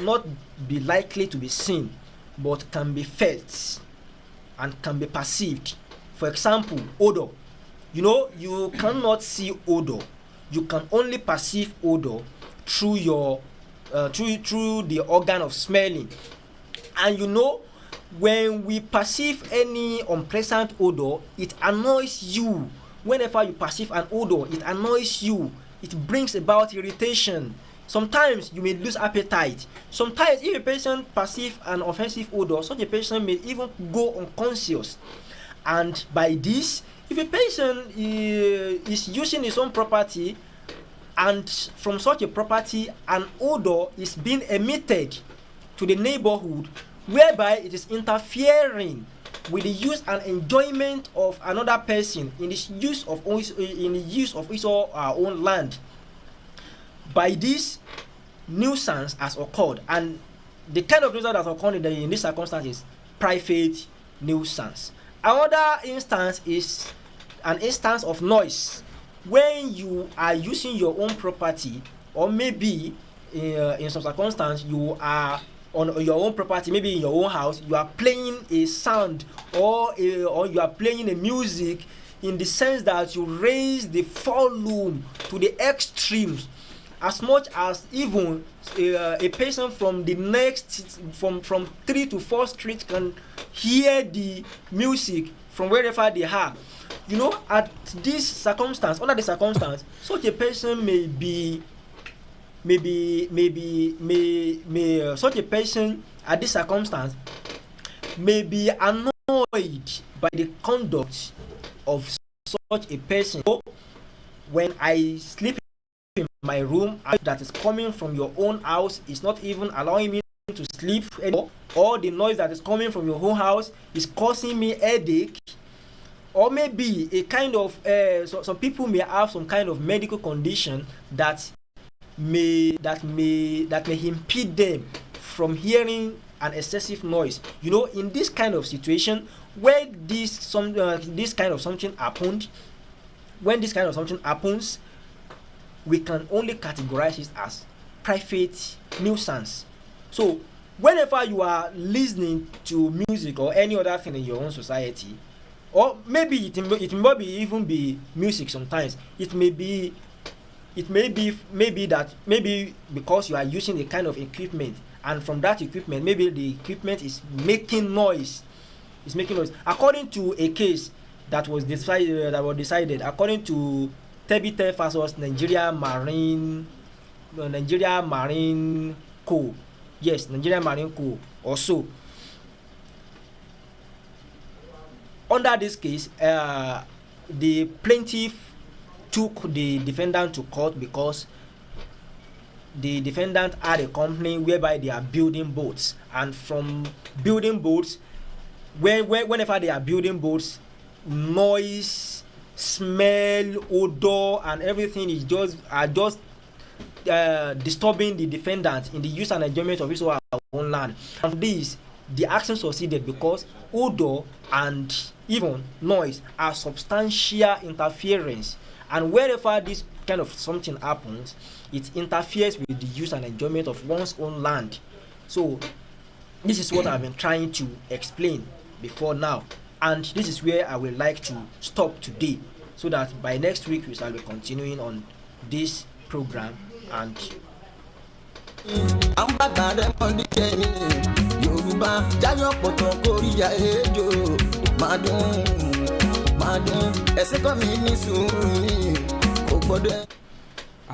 not be likely to be seen, but can be felt and can be perceived. For example, odor. You cannot see odor. You can only perceive odor through your through the organ of smelling. And when we perceive any unpleasant odor, it annoys you. Whenever you perceive an odor, it annoys you. It brings about irritation. Sometimes you may lose appetite. Sometimes if a patient perceives an offensive odor, such a patient may even go unconscious. And by this, if a patient is using his own property, and from such a property an odor is being emitted to the neighborhood, whereby it is interfering with the use and enjoyment of another person in the use of his or our own land, by this, nuisance has occurred. And the kind of nuisance that has occurred in this circumstance is private nuisance. Another instance is an instance of noise. When you are using your own property, or maybe in some circumstance you are on your own property, maybe in your own house, you are playing a sound or you are playing a music, in the sense that you raise the volume to the extremes, as much as even a person from the next from 3 to 4 streets can hear the music from wherever they are. At this circumstance, under the circumstance, such a person such a person at this circumstance may be annoyed by the conduct of such a person. So, when I sleep in my room, that is coming from your own house is not even allowing me to sleep anymore, or the noise that is coming from your own house is causing me headache, or maybe a kind of some people may have some kind of medical condition that may impede them from hearing an excessive noise. In this kind of situation, where this kind of something happened, when this kind of something happens, we can only categorize it as private nuisance. So whenever you are listening to music or any other thing in your own society, or maybe it may even be music, sometimes it may be because you are using a kind of equipment, and from that equipment, maybe the equipment is making noise. According to a case that was decided according to Tebite versus Nigeria Marine Co. Yes, Nigeria Marine Co. Also, under this case, the plaintiff took the defendant to court because the defendant had a company whereby they are building boats, and from building boats, whenever they are building boats, noise, smell, odor, and everything is just disturbing the defendant in the use and enjoyment of his or her own land. And this, the action succeeded because odor and even noise are substantial interference, and wherever this kind of something happens, it interferes with the use and enjoyment of one's own land. So this is what I've been trying to explain before now, and this is where I would like to stop today, so that by next week we shall be continuing on this program. And I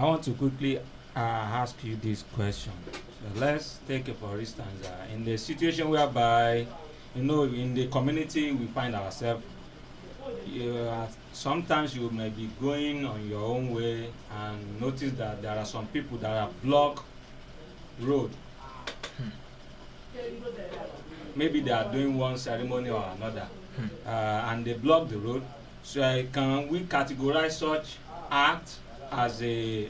want to quickly ask you this question. So let's take it for instance, in the situation whereby, in the community we find ourselves, sometimes you may be going on your own way and notice that there are some people that have blocked road. Maybe they are doing one ceremony or another, and they block the road. So can we categorize such act as a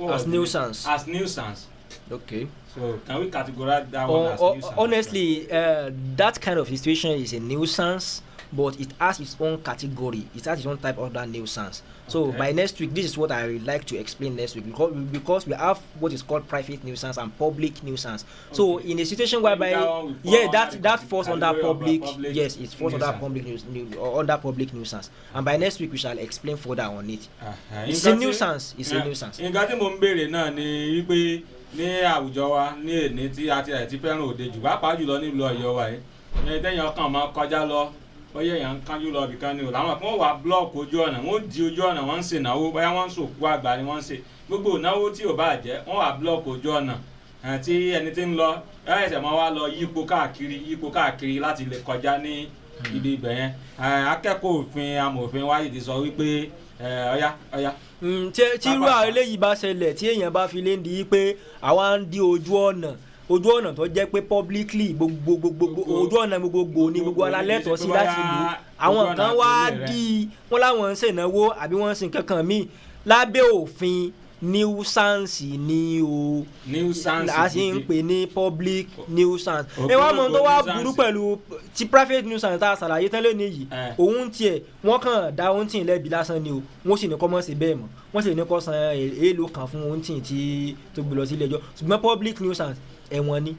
as nuisance? As nuisance. Okay. So can we categorize that one as nuisance? Honestly, that kind of situation is a nuisance but it has its own category. It has its own type of that nuisance. So by next week, this is what I would like to explain next week, because we have what is called private nuisance and public nuisance. So in a situation whereby that falls under public, yes, it falls under public nuisance. And by next week we shall explain further on it. It's a nuisance. It's a nuisance. Ní àwùjọ wa ní èní tí a ti fẹ́ràn òde jù pàápàá jùlọ nílùú Ọ̀yọ́ wa yìí tẹ́yìn ọkàn máa kọjá lọ bóyá èèyàn ń kánjú lọ ibìkan ni o làwọn kan wà blọọkì ojú ọ̀nà wọ́n di ojú ọ̀nà wọ́n ń ṣe ìnáwó bóyá wọ́n ń sòkú àgbà ni wọ́n ń ṣe gbogbo ìnáwó tí ò bá jẹ́ wọ́n wà blọọkì ojú ọ̀nà tí ẹni tí ń lọ ẹ̀ṣẹ̀ máa wá lọ yípo káàkiri láti lè kọjá ní ibi ibẹ̀ yẹn. Akẹ́kọ̀ọ́ òfin amòfin wáyé ti sọ wípé ọ̀yá tí irú àwọn eléyìí bá ṣẹlẹ̀ tí èèyàn bá fi lé di pé àwa ń di ojú ọ̀nà tó jẹ́ pé publicly gbogbo ojú ọ̀nà gbogbo ní gbogbo alálẹ́tọ̀ọ́ sí láti lò àwọn kan wá di wọn láwọn ń ṣènáwó àbí wọ́n ń ṣe nǹkan kan míì lábẹ́ òfin nuisance ni o a sì ń pè ní public nuisance. ẹ wá mọ̀ tó wá burú pẹ̀lú ti private nuisance tá a ṣàlàyé tẹ́lẹ̀ nìyí òun tiẹ̀ wọ́n kàn dá ohun tí ń lẹ́bi lásán ni o wọ́n sì ní kọ́ mọ́ sí bẹ́ẹ̀ mọ́ wọ́n sì ní kọ́ san èèlò kan fún ohun tí tó gbé lọ sí ilé ẹjọ́ ṣùgbọ́n public nuisance ẹ̀wọ̀n ni.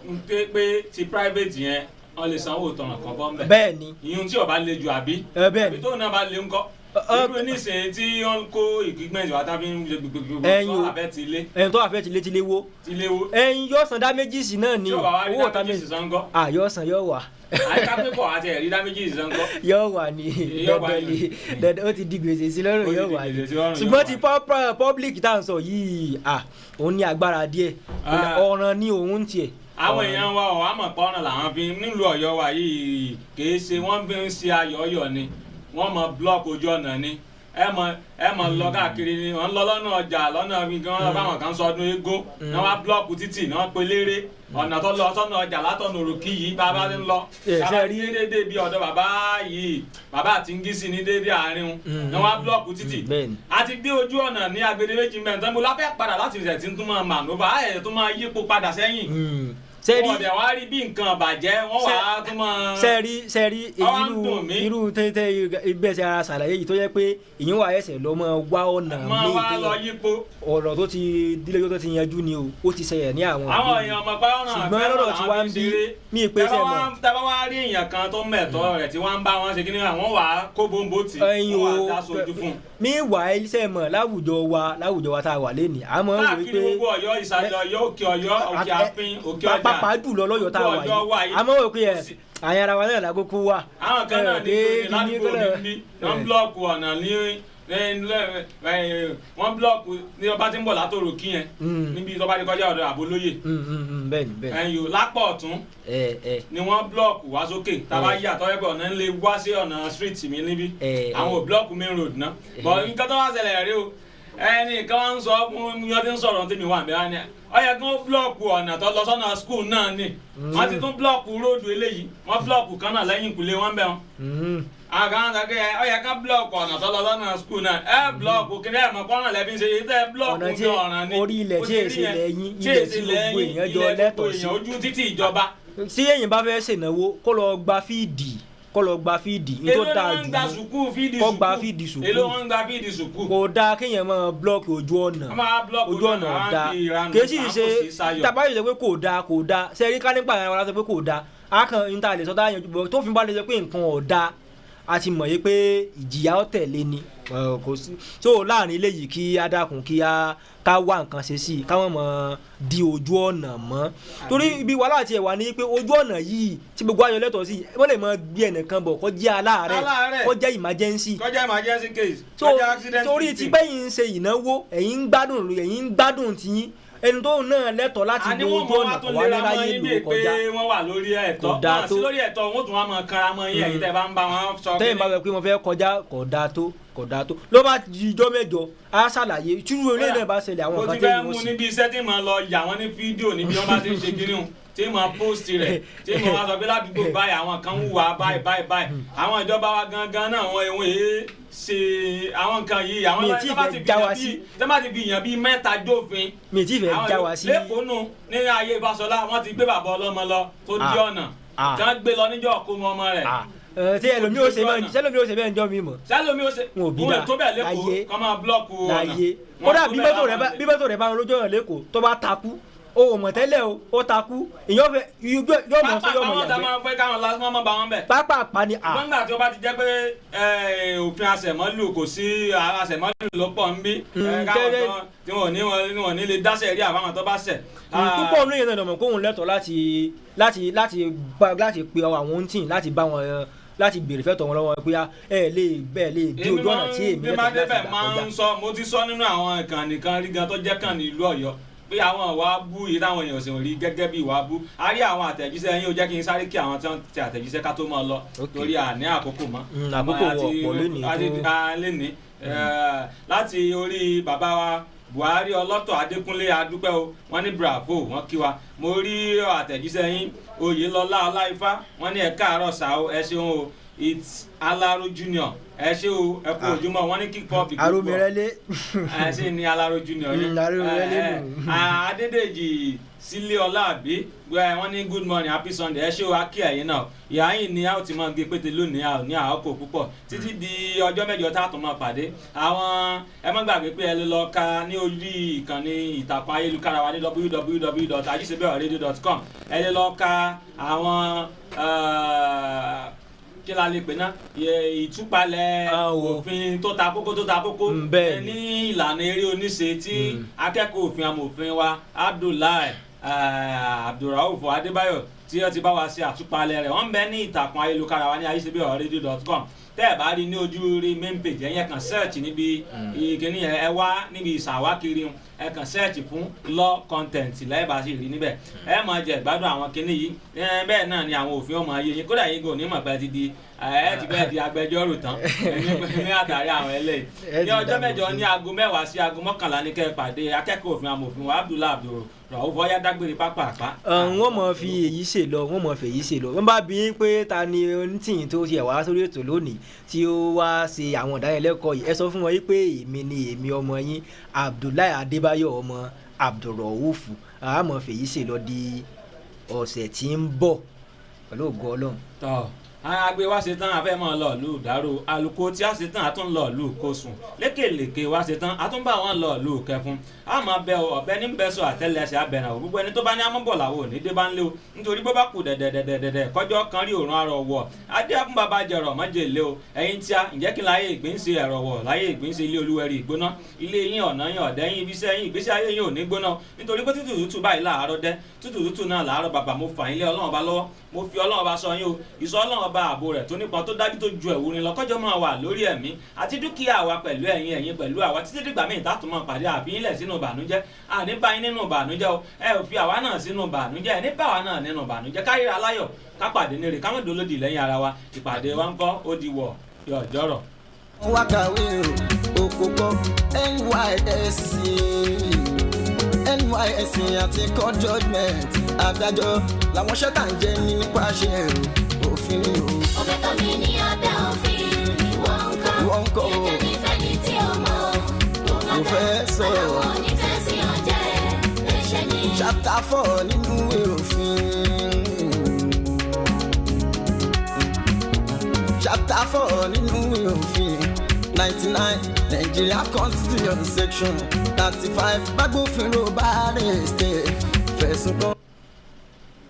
n pé ti private yẹn wọ́n lè sanwó ìtanràn kan bọ́ mbẹ́. bẹ́ẹ̀ ni ìyún tí ó bá le jù àbí. bẹ́ẹ̀ ni àbí tó náà bá le ńkọ́. irú nísìnyí tí wọ́n kó equipment wá tábí ń gbogbo tó àfẹ́ ti lé. ẹ̀yìn tó àfẹ́ ti lé ti léwó. ẹ̀yìn yóò san damages náà ni owó damages san ńkọ́. yóò san yóò wà. àyíká pípọ̀ àti ẹ̀rí damages san ńkọ́. yóò wà ní dandan ó ti di gbèsè sí lọ́rùn yóò wà ní. ṣùgbọ́n ti public tá à ń sọ yìí òun ní agbára díẹ̀ ọ̀ràn ni òun tiẹ̀. àwọn èèyàn wa ọ̀ àmọ̀ pọ́nrán làwọn fi nílùú Ọ̀yọ́ wa yìí kìí ṣe wọ́n fi ń ṣe ayọ̀ọ́yọ̀ ni wọ́n mọ block ojú ọ̀nà ni ẹ mọ lọ káàkiri ni wọ́n lọ lọ́nà ọjà lọ́nà mi gan lọ báwọn kan sọdún eégún náà wá block títì náà pe léré ọ̀nà tó lọ sọ́nà ọjà látọ̀nà òròkì yìí bàbá ti ń lọ bàbá rí déédéé bí ọ̀dọ̀ bàbá yìí bàbá àti ń gísì ní déédéé àárín náà wá block títì àti dé ojú ọ̀nà ní agbede méjì mẹ́rin mo láfẹ́ padà láti ìṣẹ̀ tí ń tún máa manova ẹ̀ tó máa yípo padà sẹ́yìn ọ̀dẹ̀ wá rí bí nǹkan bàjẹ́ wọ́n wà á tún mọ́. sẹ́rí irú tẹ́tẹ́ ìgbésẹ̀ ara ṣàlàyé yìí tó yẹ pé ìyẹn wà ẹsẹ̀ lọ mọ́ wá ọ̀nà míì ọ̀rọ̀ tó ti dílé tó ti yanjú ni o ó ti ṣẹlẹ̀ ní àwọn èèyàn ọmọ pàrọ̀ ṣùgbọ́n lọ́dọ̀ tí wàá ń bí mí pé sẹ́ mọ̀. tábà wá rí èèyàn kan tó mẹ̀tọ́ rẹ̀ tí wọ́n ń bá wọn ṣe kí ni àwọn wà á kó bóńbó tì wọ́n wà á dá sojú fún. mí wà á iṣẹ́ mọ̀ láwùjọ wa tá a wà lénìí àmọ́ wò wípé káàkiri gbogbo Ọ̀yọ́ ìsàlẹ̀ Ọ̀yọ́ òkè Ọ̀yọ́ òkè àfin òkè ọjà pàápàá jùlọ lọ́yọ̀ tá a wà yìí àmọ́ wò pé àyàn ara wa náà lágókó wà. àwọn kan náà ní ládùúgbò níbí wọ́n búlọ́ọ̀kù ọ̀nà ní wọ́n búlọ́ọ̀kù ní ọba tí ń bọ̀ látòrò kí yẹn níbi tó bá ti kọjá ọ̀dọ̀ àbólóyè. bẹ́ẹ̀ni. ẹ̀yìn lápọ̀ ọ̀tún ni wọ́n búlọ́ọ̀kù wá sókè tábà yà tọ́wọ́ pé ọ̀nà ń lè wá sí ọ̀nà street mi níbí àwọn ò búlọ́ọ̀kù main road náà bọ̀ nǹkan tó wá ṣẹlẹ̀ rí o ẹnì kan wá ń sọ fún yọtí ń sọ̀rọ̀ tí mi wà bẹ́ẹ̀ ni ó yẹ kí wọ́n búlọ́ọ̀kù ọ̀nà tó lọ sọ́nà school náà ni wọ́n ti tún búlọ́ọ̀kù róòdù eléyìí wọ́n búlọ́ọ̀kù kan náà lẹ́yìn ìkùlé wọn bẹ́ẹ̀ wọn. àgàn kàkẹ́ ó yẹ ká búlọ́ọ̀kù ọ̀nà tó lọ sọ́nà school náà búlọ́ọ̀kù kí ẹ mọ̀ pọ́nrán lẹ́bí ṣe yìí tẹ́ búlọ́ọ̀kù bí ọ̀ràn ni orí ilẹ̀ tí èsì lẹ́yìn ilẹ̀ tí gbogbo èèyàn jọ lẹ́tọ̀ọ́ sí ojú títì ìjọba. tí èèyàn bá fẹ́ ṣènáwó kó lọ gba fíìdì ní tó dáa jù kó gba fíìdì sùkúù èló wọn ń gba fíìdì sùkúù kò dáa kéèyàn máa blọọkì ojú ọ̀nà ọ̀dà kì í sì ṣe tàbá yìí sọ pé kò dáa sẹ́rí ká nípa àwọn ará sọ pé kò dáa á kàn ń ta lè sọ dáa yanjú bọ̀ tó fi bá lè sọ pé nǹkan ọ̀dà a ti mọ̀ yé pé ìjìyà ó tẹ̀lé ni kò sí so láàrin eléyìí kí á dákun kí á ká wá nǹkan ṣe sí i káwọn mọ̀ di ojú ọ̀nà mọ́ torí ibi wàhálà tiẹ̀ wà ní pé ojú ọ̀nà yìí tí gbogbo ayọ̀ lẹ́tọ̀ọ́ sí wọ́n lè mọ gbé ẹnìkan bọ̀ kó jẹ́ aláàárẹ̀ kó jẹ́ emergency case so torí tí bẹ́yìn ń ṣe ìnáwó ẹ̀yin ń gbádùn tiyín ẹni tó náà lẹ́tọ̀ọ́ láti lo ojú ọ̀nà kọ̀ wá níláyé lò kọjá wọ́n wà lórí ẹ̀tọ́ wọ́n sí lórí ẹ̀tọ́ wọ́n tún wá mọ kára mọ́ yín ẹ̀yin tẹ́ bá ń bá wọn sọ. tẹ́yìn bá wẹ pé mo fẹ́ kọjá kò dáa tó ló bá di ijọ́ mẹ́jọ á ṣàlàyé ìṣúrú ilé náà bá ṣẹlẹ̀ àwọn kan tẹ́yìn mo ti fẹ́ mú níbi iṣẹ́ tí mo lọ yà wọ́n ní fídíò níbi wọ́n bá ti ń ṣe kiri hùn tí mo post rẹ̀ tí mo wá sọ pé ládùúgbò báyìí àwọn kan ń wà báyìí àwọn ìjọba wa gangan náà wọ́n ìwọ̀n èé ṣe àwọn nǹkan yìí àwọn tẹ́ bá ti fi yàn bíi mẹ́ta jófin mi ti fẹ́ já wa sí lẹ́kọ̀ọ́ nù ní ayé Ìbáṣọlá wọ́n ti gbé bàbá ọlọ́mọ lọ tó di ọ̀nà kàn gbé lọ níjọ́ kó mọ ọmọ rẹ̀. tí ẹlòmí ó ṣe bẹ́ẹ̀ ń jọ́ mi mọ̀. sẹ́lòmí ó ṣe wọn tó bẹ́ẹ̀ lẹ́kọ̀ọ́ kọ́ máa búlọ́ọ̀kù ọ̀nà. kódà bí mọ́tò rẹ̀ bá ń lójú ọ̀nà lẹ́kọ̀ọ́ tó bá takú o ò mọ̀ tẹ́lẹ̀ o ó takú ìyọ́n fẹ́ yóò mọ̀ sí yóò mọ̀ yàgbẹ́. pápá máa fẹ́ káwọn lásán máa bá wọn bẹ̀. pápá pani a. gbọ́ngbà tí ó bá ti jẹ́ pé òfin àṣẹmọ́lù kò sí àṣẹmọ́lù ló pọ̀ ń bí. káwọn tí wọn ò ní lè dáṣẹ̀ rí àbáwọn tó bá ṣẹ̀. púpọ̀ olóyè náà dọ̀mọ̀ kóhun lẹ́tọ̀ọ́ láti pe àwọn ohun tí láti bá wọn láti béèrè fẹ́tọ̀ wọn lọ́wọ́ pé ẹ lè dé ojú ọ̀nà tí èmi lẹ́tọ̀ọ́ láti gbà kọjá. mo ti sọ nínú àwọn ìkànnì kan rí gan tó jẹ́ kàn ní ìlú Ọ̀yọ́ pé àwọn ìwà bú yìí táwọn èèyàn sì ń rí gẹ́gẹ́ bí ìwà bú. A rí àwọn àtẹ̀jíṣẹ́ yín ó jẹ́ kí n sáré kí àwọn tí wọ́n ti àtẹ̀jíṣẹ́ ká tó máa lọ torí àní àkókò mọ́. àkókò wọ̀ lónìí láti orí bàbá wa Buhari ọlọ́tọ̀ Adékúnlé adúpẹ́ o wọ́n ní bravo wọ́n kí wa. Mo rí àtẹ̀jíṣẹ́ yín Oyèlọ́lá Ọláifá wọ́n ní ẹ káàárọ̀ sá o ẹ ṣeun o it's Alaro Junior ẹ ṣe o ẹ kú ojúmọ́ wọn ní kick pop ìgbòho aromirele ẹ ṣe ní Alaro Junior yìí Adédèjì Sílé Ọláàbí wọn ní good morning happy Sunday ẹ ṣe o akí ẹ̀yin náà ìyá yìí ni a ó ti máa gé pété lónìí a ò ní àkókò púpọ̀ títí di ọjọ́ mẹ́jọ tá a tún máa pàdé àwọn ẹ má gbàgbé pé ẹ lè lọ ka ní orí ìkànnì ìtàkùn ayélujára wa ní www.ajisebiororadio.com ẹ lè lọ ka àwọn kí la lè pè ná ìtúpalẹ̀ òfin tó ta kókó ní ìlànà eré oníṣe tí akẹ́kọ̀ọ́ òfin amòfin wa Abdullahi Abdulrauf Adébáyọ̀ tí wọ́n ti bá wa ṣe àtúpalẹ̀ rẹ̀ wọ́n ń bẹ ní ìtàkùn ayélujára wa ní ajisebiororadio.com tẹ́ ẹ̀ bá rí ní ojú rí main page ẹ̀yẹ kan search níbi ìkíní ẹ wá níbi ìṣàwákiri ẹ kàn search fún law content lẹ́ẹ̀bà sì rí níbẹ̀ ẹ máa jẹ ìgbádùn àwọn kinní yìí bẹ́ẹ̀ náà ni àwọn òfin ọmọ ayé yín kódà yín kò ní mọ̀ pé ti di ẹ ti bẹ́ẹ̀ di agbẹjọ́rò tán ní àtàrí àwọn ẹlẹ́yìn ní ọjọ́ mẹ́jọ ní aago 10 sí aago 11 ní kẹ́ ẹ pàdé akẹ́kọ̀ọ́ òfin amòfin wa Abdullahi Abdulrauf ọ̀yá dágbére pápá. wọ́n mọ̀ fi èyí ṣe lọ wọ́n bá bí pé ta ni onítìyìn tó ṣe wá sórí ètò lónìí tí ó wá ṣe àwọn ìdánilẹ́kọ̀ọ́ yìí ẹ sọ fún wọn yìí pé èmi ọmọ yín Abdullahi Adébáyọ̀ ọmọ Abdulrauf àmọ́ fèyí ṣe lọ di ọ̀sẹ̀ tí ń bọ̀ pẹ̀lú ògo Ọlọ́run. agbe wa ṣe tán afẹ́ mọ́ lọ lù dárò alùkò tí a ṣe tán àtún lọ lù kó sùn lékèlékè wa ṣe tán àtún bá wọn lọ lù kẹfún àmọ́ bẹ ọ̀bẹ ní bẹ sọ àtẹlẹsẹ̀ abẹnà gbogbo ẹni tó bá ní amúbọ̀làwò ní dé bá ń lé o nítorí bó bá kù dẹ̀dẹ̀dẹ̀dẹ̀ kọjọ́ kan rí òrùn arọ̀ wọ̀ adé fún bàbá jẹrọ mọ́jèlé o ẹ̀yin tí a ǹjẹ́ kí láyé ìgbínsẹ̀ ẹ̀rọ wọ̀ láyé ìgbínsẹ̀ ilé olúwẹ̀rí ìgbóná ilé yín ọ̀nà yín ọ̀dẹ́ yín ibiṣẹ́ yín ìgbésí ayé yín ò ní gbóná nítorí pé tútù tútù báyìí láàárọ̀ dẹ́ tútù tútù náà láàárọ̀ bàbá mo fà yín lé Ọlọ́run bá lọ́wọ́ mo fi Ọlọ́run bá sọ yín o ìsọ Ọlọ́run bá ààbò rẹ̀ tó nípa tó dájú tó ju ẹ̀wúrin lọ kọjọ́ máa wà lórí ẹ̀mí àti dúkìá wa pẹ̀lú ẹ̀yin pẹ̀lú àwa títí dìgbà míì tá a tún máa pàdé àbíyínlẹ̀ sínú ìbànújẹ́ àní bá yín nínú ìbànújẹ́ o ẹ ò fi àwa náà sínú ìbànújẹ́ ẹ ní bá wa náà nínú ìbànújẹ́ káyìrá aláyọ̀ ká pàdé nírè ká mọ̀ dolódì lẹ́yìn ara wa ìpàdé wa ń kọ́ ó di wọ̀ yọ̀jọ́rọ̀. wákàwé òkòkò NYSC àti court judgement adájọ́ làwọn ṣẹ́tà ń jẹ́ nípasẹ̀ òfin o. ọbẹ̀ tó mi ní abẹ́ òfin ìwọ̀n kọ́ ẹ̀jẹ̀ nífẹ̀ẹ́ ní tí o mọ̀ mo fẹ́ sọ̀rọ̀ àwọn onífẹ̀ẹ́ sí ọjẹ́ ẹ̀ṣẹ̀ ní. chapter 4 nínú òfin chapter 4 nínú òfin 99 Nigeria Constitution section 35 gbàgbófinró bá rẹ̀ ṣe fẹ̀sùn kan.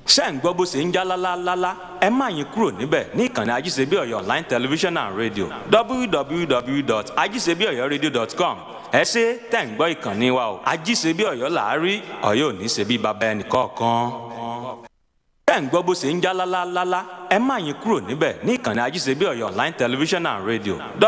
ṣé ń gbọ́ bó ṣe ń já lálálálá ẹ má yín kúrò níbẹ̀ ní ìkànnì Ajisebi Ọ̀yọ́ online television and radio www.ajisebiororadio.com ẹ ṣé tẹ̀ ń gbọ́ ìkànnì wa o Ajisebi Ọ̀yọ́ làárí Ọ̀yọ́ ò ní ṣe bí baba ẹnì kọ̀ọ̀kan. ṣé ń gbọ́ bó ṣe ń já lálálálá ẹ má yín kúrò níbẹ̀ ní ìkànnì Ajisebi Ọ̀yọ́ online television and radio